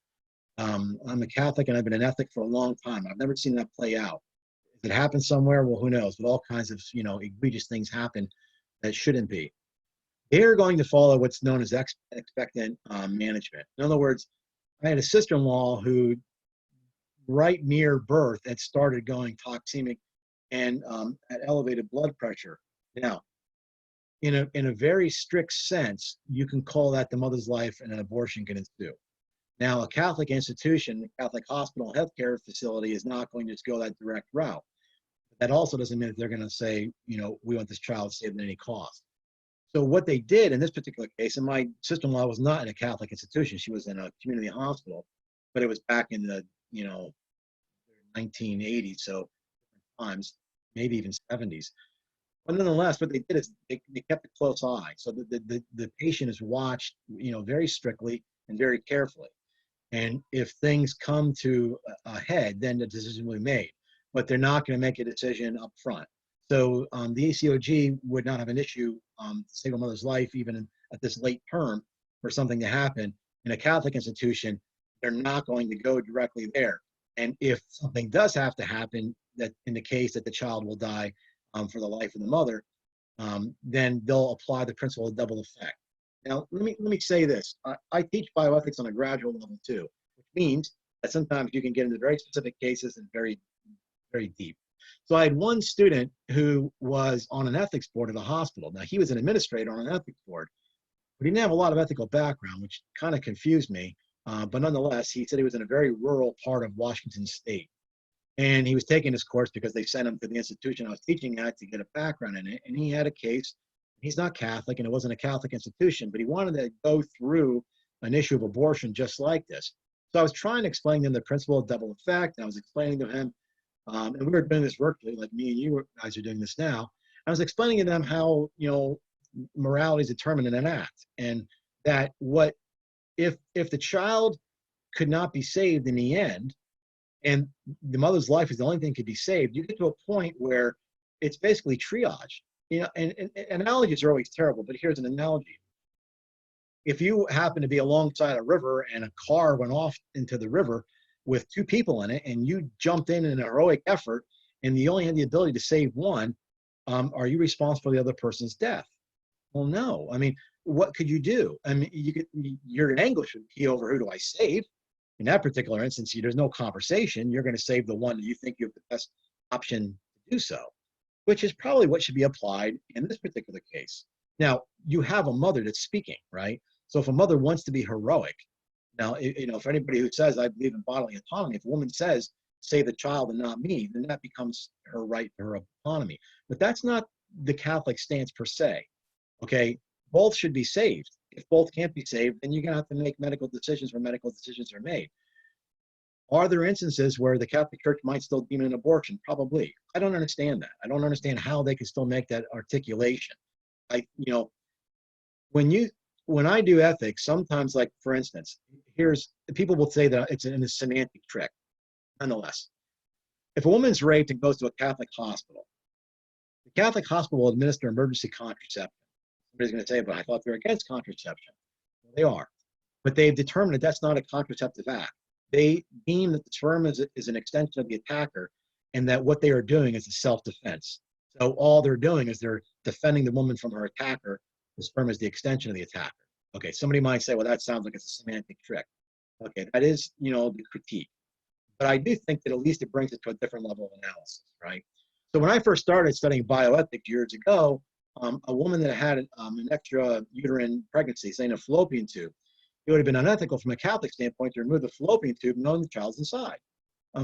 I'm a Catholic and I've been an ethic for a long time. I've never seen that play out. If it happens somewhere, well, who knows? But all kinds of, egregious things happen that shouldn't be. They're going to follow what's known as expectant management. In other words, I had a sister-in-law who, right near birth, had started going toxemic and had elevated blood pressure. Now, in a very strict sense, you can call that the mother's life and an abortion can ensue. Now, a Catholic institution, a Catholic hospital, healthcare facility is not going to just go that direct route. But that also doesn't mean that they're going to say, we want this child saved at any cost. So what they did in this particular case, and my sister-in-law was not in a Catholic institution, she was in a community hospital, but it was back in the, 1980s, so times, maybe even 70s. But nonetheless, what they did is they kept a close eye. So the patient is watched, very strictly and very carefully. And if things come to a head, then the decision will be made. But they're not going to make a decision up front. So the ECOG would not have an issue to save a mother's life, even at this late term, for something to happen. In a Catholic institution, they're not going to go directly there. And if something does have to happen, that in the case that the child will die for the life of the mother, then they'll apply the principle of double effect. Now, let me say this. I teach bioethics on a graduate level too, which means that sometimes you can get into very specific cases and very, very deep. So I had one student who was on an ethics board at a hospital. Now, he was an administrator on an ethics board, but he didn't have a lot of ethical background, which kind of confused me. But nonetheless, he said he was in a very rural part of Washington State. And he was taking this course because they sent him to the institution I was teaching at to get a background in it. And he had a case. He's not Catholic, and it wasn't a Catholic institution, but he wanted to go through an issue of abortion just like this. So I was trying to explain to him the principle of double effect. And I was explaining to him, and we were doing this virtually, like me and you guys are doing this now. I was explaining to them how, morality is determined in an act, and that if the child could not be saved in the end, and the mother's life is the only thing that could be saved, you get to a point where it's basically triage. And analogies are always terrible, but here's an analogy. If you happen to be alongside a river and a car went off into the river with two people in it, and you jumped in a heroic effort, and you only had the ability to save one, are you responsible for the other person's death? Well, no. I mean, what could you do? I mean, you're in anguish over who do I save? In that particular instance, there's no conversation. You're going to save the one that you think you have the best option to do so, which is probably what should be applied in this particular case. Now, you have a mother that's speaking, right? So if a mother wants to be heroic, now, if anybody who says, I believe in bodily autonomy, if a woman says, save the child and not me, then that becomes her right to her autonomy. But that's not the Catholic stance per se. Okay. Both should be saved. If both can't be saved, then you're going to have to make medical decisions where medical decisions are made. Are there instances where the Catholic Church might still deem an abortion? Probably. I don't understand that. I don't understand how they can still make that articulation. When you when I do ethics, sometimes, like for instance, here's people will say that it's in a semantic trick. Nonetheless, if a woman's raped and goes to a Catholic hospital, the Catholic hospital will administer emergency contraception. Somebody's going to say, but I thought they're against contraception. Well, they are. But they've determined that that's not a contraceptive act. They deem that the sperm is an extension of the attacker and that what they are doing is a self-defense. So all they're doing is they're defending the woman from her attacker. The sperm is the extension of the attacker. Okay, somebody might say, well, that sounds like it's a semantic trick. Okay, that is, the critique. But I do think that at least it brings it to a different level of analysis, right? So when I first started studying bioethics years ago, a woman that had an extra uterine pregnancy, say in a fallopian tube, it would have been unethical from a Catholic standpoint to remove the fallopian tube knowing the child's inside.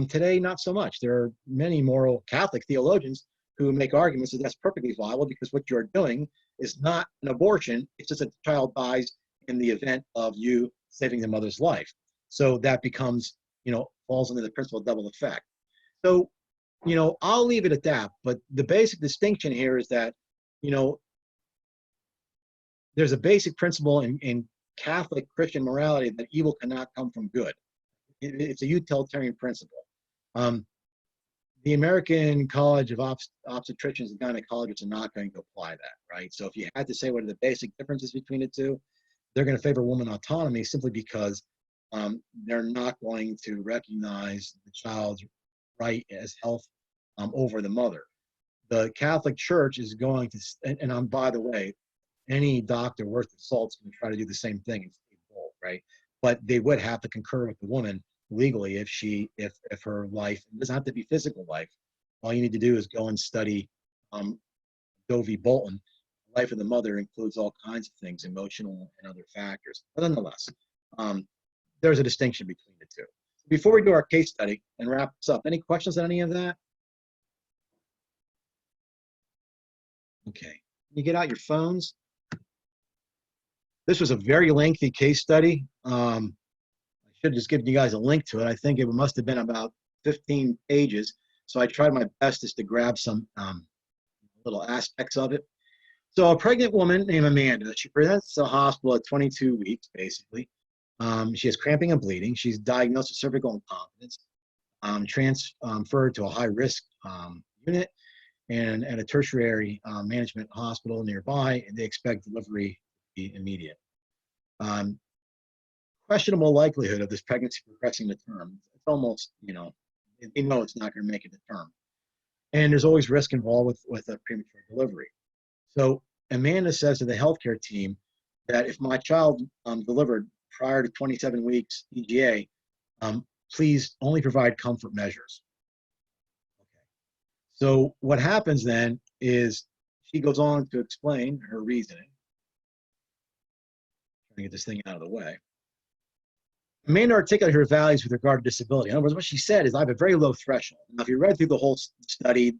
Today, not so much. There are many moral Catholic theologians who make arguments that that's perfectly viable because what you're doing is not an abortion. It's just that the child dies in the event of you saving the mother's life. So that becomes, falls under the principle of double effect. So, I'll leave it at that. But the basic distinction here is that, there's a basic principle in Catholic Christian morality that evil cannot come from good. It's a utilitarian principle. The American College of Obstetricians and Gynecologists are not going to apply that, right? So if you had to say what are the basic differences between the two, they're going to favor woman autonomy simply because they're not going to recognize the child's right as health over the mother. The Catholic Church is going to, and by the way, any doctor worth of salt is going to try to do the same thing and stay bold, right? But they would have to concur with the woman legally if her life, it doesn't have to be physical life. All you need to do is go and study Doe v. Bolton. The life of the mother includes all kinds of things, emotional and other factors. But nonetheless, there's a distinction between the two. Before we do our case study and wrap this up, any questions on any of that? Okay. You get out your phones. This was a very lengthy case study. I should have just given you guys a link to it. I think it must have been about 15 pages. So I tried my best just to grab some little aspects of it. So a pregnant woman named Amanda, she presents to the hospital at 22 weeks, basically. She has cramping and bleeding. She's diagnosed with cervical incontinence, transferred to a high-risk unit and at a tertiary management hospital nearby, and they expect delivery to be immediate. Questionable likelihood of this pregnancy progressing to term. It's almost, they know it's not going to make it to term. And there's always risk involved with a premature delivery. So Amanda says to the healthcare team that if my child delivered prior to 27 weeks EGA, please only provide comfort measures. Okay. So what happens then is she goes on to explain her reasoning. Trying to get this thing out of the way. Amanda articulated her values with regard to disability. In other words, what she said is, I have a very low threshold. Now, if you read through the whole study,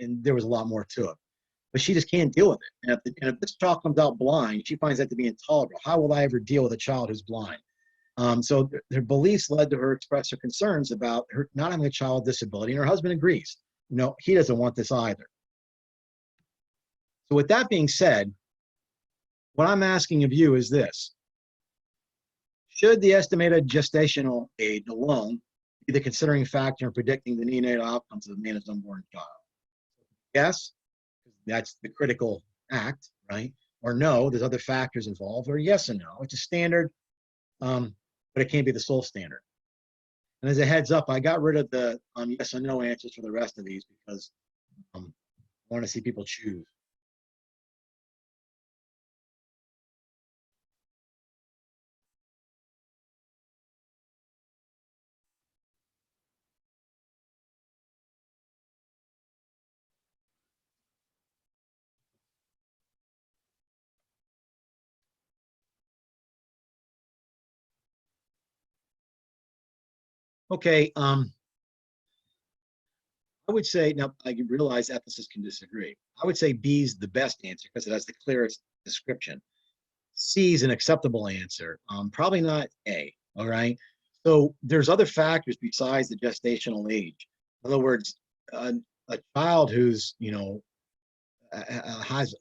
and there was a lot more to it, but she just can't deal with it. And if this child comes out blind, she finds that to be intolerable. How will I ever deal with a child who's blind? So her beliefs led to her express her concerns about her not having a child with disability, and her husband agrees. He doesn't want this either. So with that being said, what I'm asking of you is this. Should the estimated gestational age alone be the considering factor in predicting the neonatal outcomes of Amanda's unborn child? Yes, that's the critical act, right? Or no, there's other factors involved, or yes and no. It's a standard, but it can't be the sole standard. And as a heads up, I got rid of the yes or no answers for the rest of these because I want to see people choose. Okay, I would say, now I realize ethicists can disagree. I would say B is the best answer because it has the clearest description. C is an acceptable answer. Probably not A. All right. So there's other factors besides the gestational age. In other words, a, a child who's has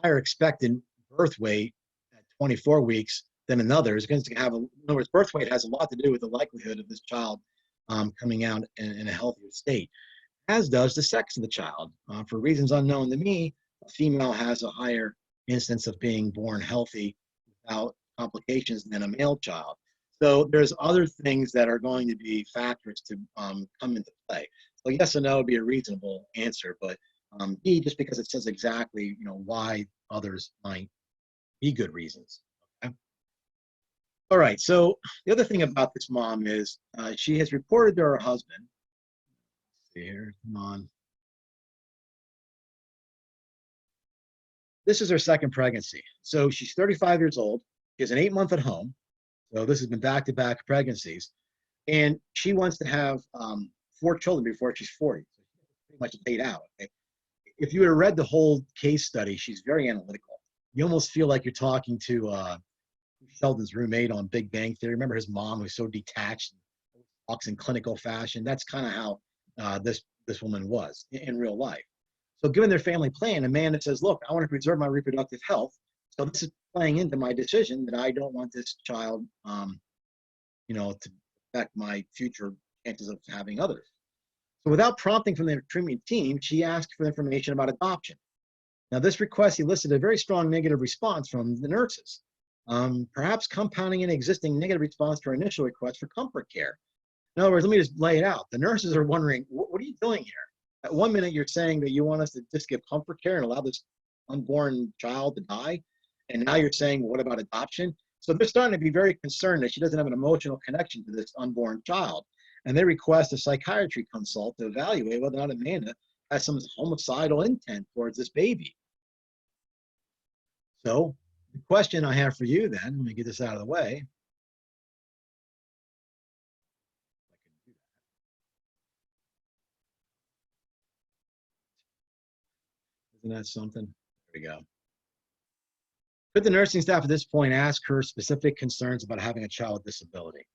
higher expected birth weight at 24 weeks than another is going to have in other words, birth weight has a lot to do with the likelihood of this child coming out in a healthier state, as does the sex of the child. For reasons unknown to me, a female has a higher instance of being born healthy without complications than a male child. So there's other things that are going to be factors to come into play. So yes or no would be a reasonable answer, but B, just because it says exactly why others might be good reasons. Okay? All right. So the other thing about this mom is she has reported to her husband. Let's see here, come on. This is her second pregnancy. So she's 35 years old. She has an 8-month at home. So this has been back-to-back pregnancies. And she wants to have 4 children before she's 40. So she's pretty much laid out. Okay? If you had read the whole case study, she's very analytical. You almost feel like you're talking to Sheldon's roommate on Big Bang Theory. Remember his mom who's so detached, talks in clinical fashion. That's kind of how this woman was in real life. So given their family plan, a man that says, look, I want to preserve my reproductive health. So this is playing into my decision that I don't want this child, to affect my future chances of having others. So without prompting from the treatment team, she asked for information about adoption. Now, this request elicited a very strong negative response from the nurses, perhaps compounding an existing negative response to her initial request for comfort care. In other words, let me just lay it out. The nurses are wondering, what are you doing here? At one minute, you're saying that you want us to just give comfort care and allow this unborn child to die. And now you're saying, well, what about adoption? So they're starting to be very concerned that she doesn't have an emotional connection to this unborn child. And they request a psychiatry consult to evaluate whether or not Amanda has some homicidal intent towards this baby. So the question I have for you then, let me get this out of the way. Isn't that something? There we go. Could the nursing staff at this point ask her specific concerns about having a child with disability?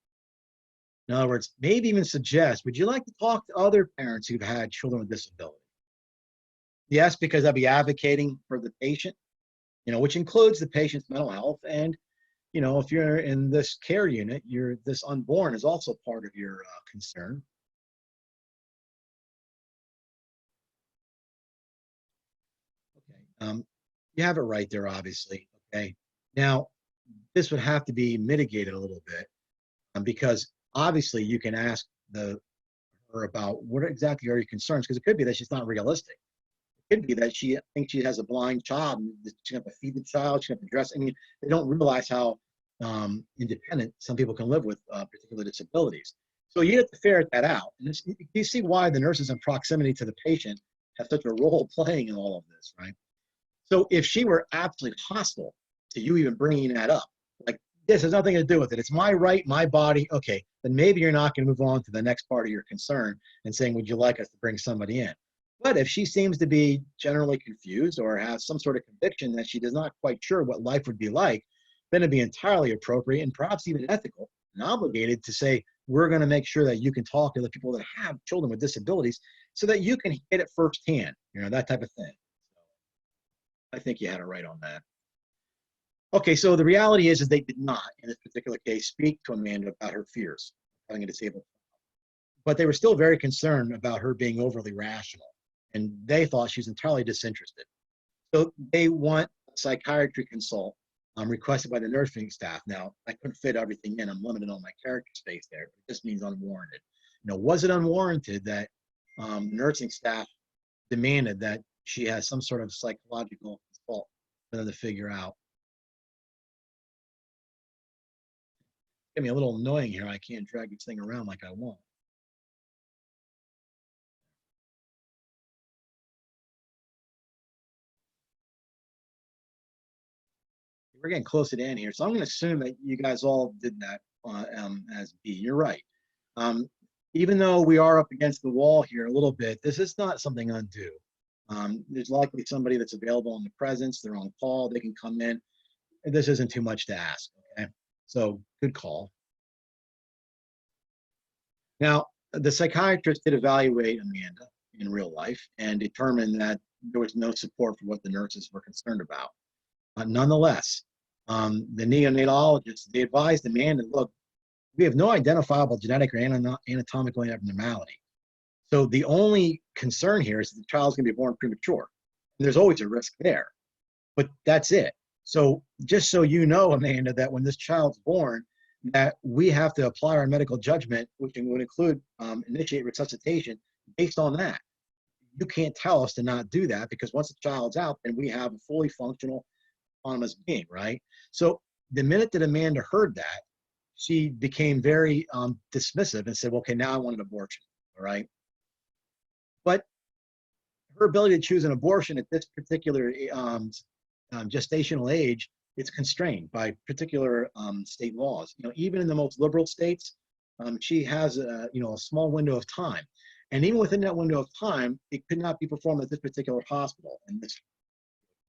In other words, maybe even suggest, would you like to talk to other parents who've had children with disability? Yes, because I'll be advocating for the patient, which includes the patient's mental health. And, if you're in this care unit, this unborn is also part of your concern. Okay. You have it right there, obviously. Okay. Now, this would have to be mitigated a little bit because obviously you can ask her about what exactly are your concerns, because it could be that she's not realistic. It could be that she thinks she has a blind child and she's going to feed the child, she's going to dress. I mean, they don't realize how independent some people can live with particular disabilities. So you have to ferret that out. And you see why the nurses in proximity to the patient have such a role playing in all of this, right? So if she were absolutely hostile to you even bringing that up, like this has nothing to do with it, it's my right, my body, okay, then maybe you're not going to move on to the next part of your concern and saying, would you like us to bring somebody in? But if she seems to be generally confused or has some sort of conviction that she is not quite sure what life would be like, then it'd be entirely appropriate and perhaps even ethical and obligated to say, we're going to make sure that you can talk to the people that have children with disabilities so that you can get it firsthand, that type of thing. I think you had it right on that. Okay, so the reality is they did not, in this particular case, speak to Amanda about her fears of having a disabled child. But they were still very concerned about her being overly rational, and they thought she was entirely disinterested. So they want a psychiatry consult requested by the nursing staff. Now, I couldn't fit everything in. I'm limited on my character space there, but this means unwarranted. Was it unwarranted that nursing staff demanded that she has some sort of psychological consult for them to figure out? It's gonna be a little annoying here. I can't drag this thing around like I want. We're getting close to the end here, so I'm going to assume that you guys all did that as B. You're right. even though we are up against the wall here a little bit, this is not something undue. There's likely somebody that's available in the presence. They're on call. They can come in. This isn't too much to ask. Okay, so good call. Now, the psychiatrist did evaluate Amanda in real life and determined that there was no support for what the nurses were concerned about. Nonetheless, the neonatologists, they advised Amanda, look, we have no identifiable genetic or anatomical abnormality. So the only concern here is that the child's going to be born premature. And there's always a risk there, but that's it. So just so you know, Amanda, that when this child's born, that we have to apply our medical judgment, which would include initiate resuscitation based on that. You can't tell us to not do that, because once the child's out, then we have a fully functional, autonomous being, right? So the minute that Amanda heard that, she became very dismissive and said, well, okay, now I want an abortion, all right? But her ability to choose an abortion at this particular gestational age, it's constrained by particular state laws. You know, even in the most liberal states, she has a small window of time, and even within that window of time, it could not be performed at this particular hospital in this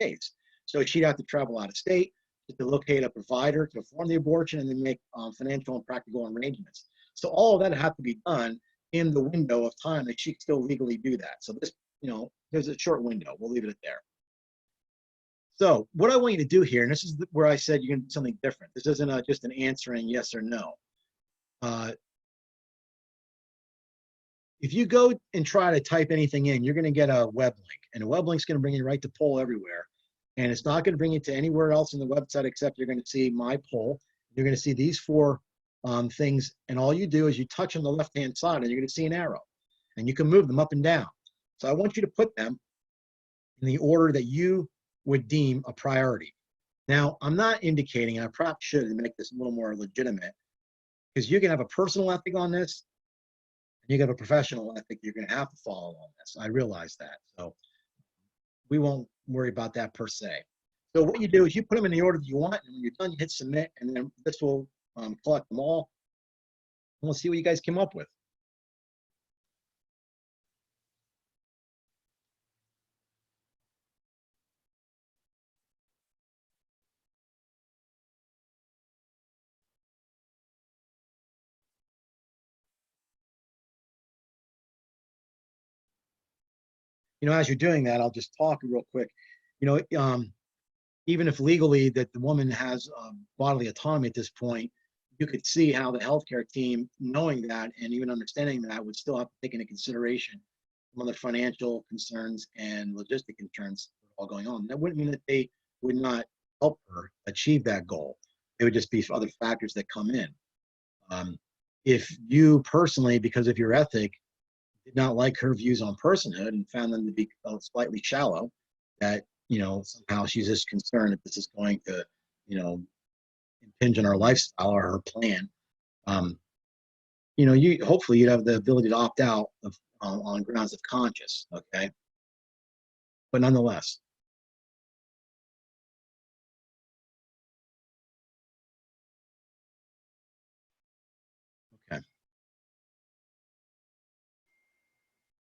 case. So she'd have to travel out of state to locate a provider to perform the abortion and then make financial and practical arrangements. So all of that had to be done in the window of time that she could still legally do that. So this, there's a short window. We'll leave it at there. So what I want you to do here, and this is where I said you can do something different. This isn't just an answering yes or no. If you go and try to type anything in, you're going to get a web link, and the web link's going to bring you right to poll everywhere. And it's not going to bring you to anywhere else in the website except you're going to see my poll. You're going to see these four things, and all you do is you touch on the left-hand side, and you're going to see an arrow, and you can move them up and down. So I want you to put them in the order that you would deem a priority. Now, I'm not indicating, and I probably should make this a little more legitimate, because you can have a personal ethic on this, and you can have a professional ethic you're going to have to follow on this. I realize that. So we won't worry about that per se. So what you do is you put them in the order that you want, and when you're done, you hit submit, and then this will collect them all, and we'll see what you guys came up with. As you're doing that, I'll just talk real quick. Even if legally that the woman has bodily autonomy at this point, you could see how the healthcare team, knowing that and even understanding that, would still have to take into consideration some other financial concerns and logistic concerns all going on. That wouldn't mean that they would not help her achieve that goal. It would just be other factors that come in. If you personally, because of your ethic, did not like her views on personhood and found them to be slightly shallow, that somehow she's just concerned that this is going to impinge on her lifestyle or her plan, you hopefully you'd have the ability to opt out of, on grounds of conscience, okay? But nonetheless,